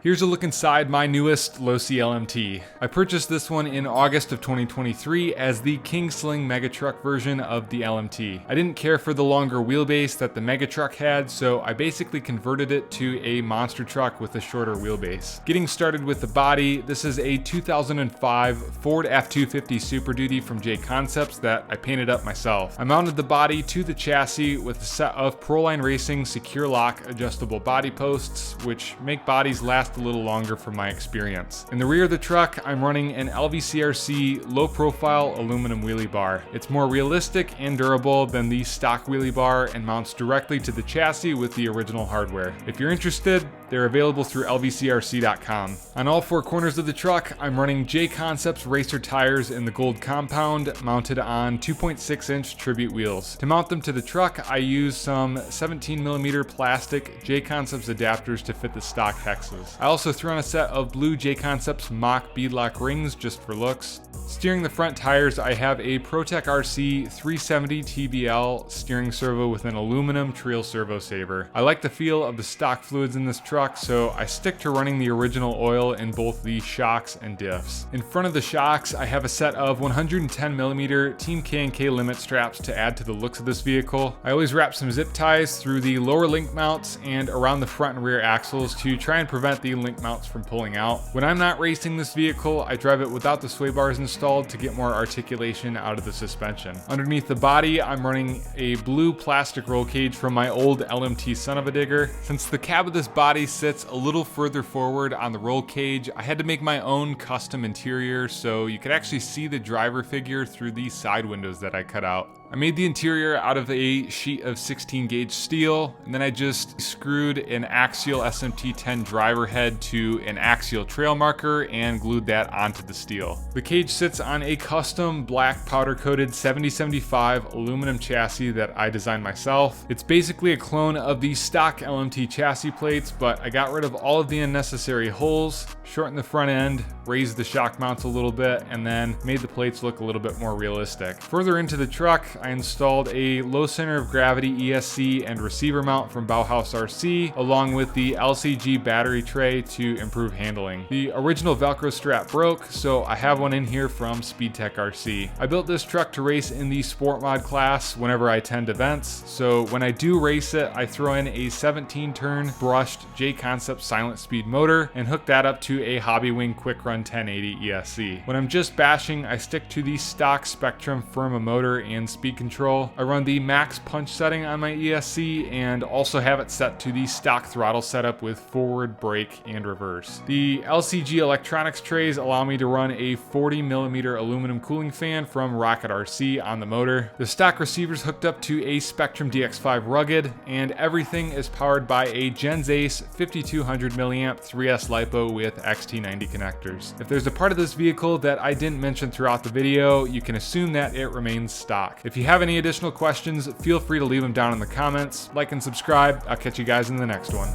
Here's a look inside my newest Losi LMT. I purchased this one in August of 2023 as the King Sling Megatruck version of the LMT. I didn't care for the longer wheelbase that the Megatruck had, so I basically converted it to a monster truck with a shorter wheelbase. Getting started with the body, this is a 2005 Ford F-250 Super Duty from J Concepts that I painted up myself. I mounted the body to the chassis with a set of Proline Racing Secure Lock adjustable body posts, which make bodies last a little longer from my experience. In the rear of the truck, I'm running an Losi RC low-profile aluminum wheelie bar. It's more realistic and durable than the stock wheelie bar and mounts directly to the chassis with the original hardware. If you're interested, they're available through lvcrc.com. On all four corners of the truck, I'm running J Concepts racer tires in the gold compound mounted on 2.6-inch tribute wheels. To mount them to the truck, I use some 17mm plastic J Concepts adapters to fit the stock hexes. I also threw on a set of blue J Concepts mock beadlock rings just for looks. Steering the front tires, I have a ProTech RC 370 TBL steering servo with an aluminum Trail servo saver. I like the feel of the stock fluids in this truck, so I stick to running the original oil in both the shocks and diffs. In front of the shocks, I have a set of 110mm Team K&K limit straps to add to the looks of this vehicle. I always wrap some zip ties through the lower link mounts and around the front and rear axles to try and prevent the link mounts from pulling out. When I'm not racing this vehicle, I drive it without the sway bars installed to get more articulation out of the suspension. Underneath the body, I'm running a blue plastic roll cage from my old LMT son of a digger. Since the cab of this body sits a little further forward on the roll cage, I had to make my own custom interior so you could actually see the driver figure through these side windows that I cut out. I made the interior out of a sheet of 16 gauge steel, and then I just screwed an axial SMT-10 driver head to an axial trail marker and glued that onto the steel. The cage sits on a custom black powder coated 7075 aluminum chassis that I designed myself. It's basically a clone of the stock LMT chassis plates, but I got rid of all of the unnecessary holes, shortened the front end, raised the shock mounts a little bit, and then made the plates look a little bit more realistic. Further into the truck, I installed a low center of gravity ESC and receiver mount from Bauhaus RC, along with the LCG battery tray to improve handling. The original Velcro strap broke, so I have one in here from SpeedTech RC. I built this truck to race in the sport mod class whenever I attend events, so when I do race it, I throw in a 17-turn brushed J Concepts silent speed motor and hook that up to a Hobby Wing Quick Run 1080 ESC. When I'm just bashing, I stick to the stock Spectrum Firma motor and speed control. I run the max punch setting on my ESC and also have it set to the stock throttle setup with forward, brake, and reverse. The LCG electronics trays allow me to run a 40mm aluminum cooling fan from Rocket RC on the motor. The stock receiver's hooked up to a Spectrum DX5 rugged, and everything is powered by a Gens Ace 5200 mAh 3S LiPo with XT90 connectors. If there's a part of this vehicle that I didn't mention throughout the video, you can assume that it remains stock. If you have any additional questions, feel free to leave them down in the comments. Like and subscribe. I'll catch you guys in the next one.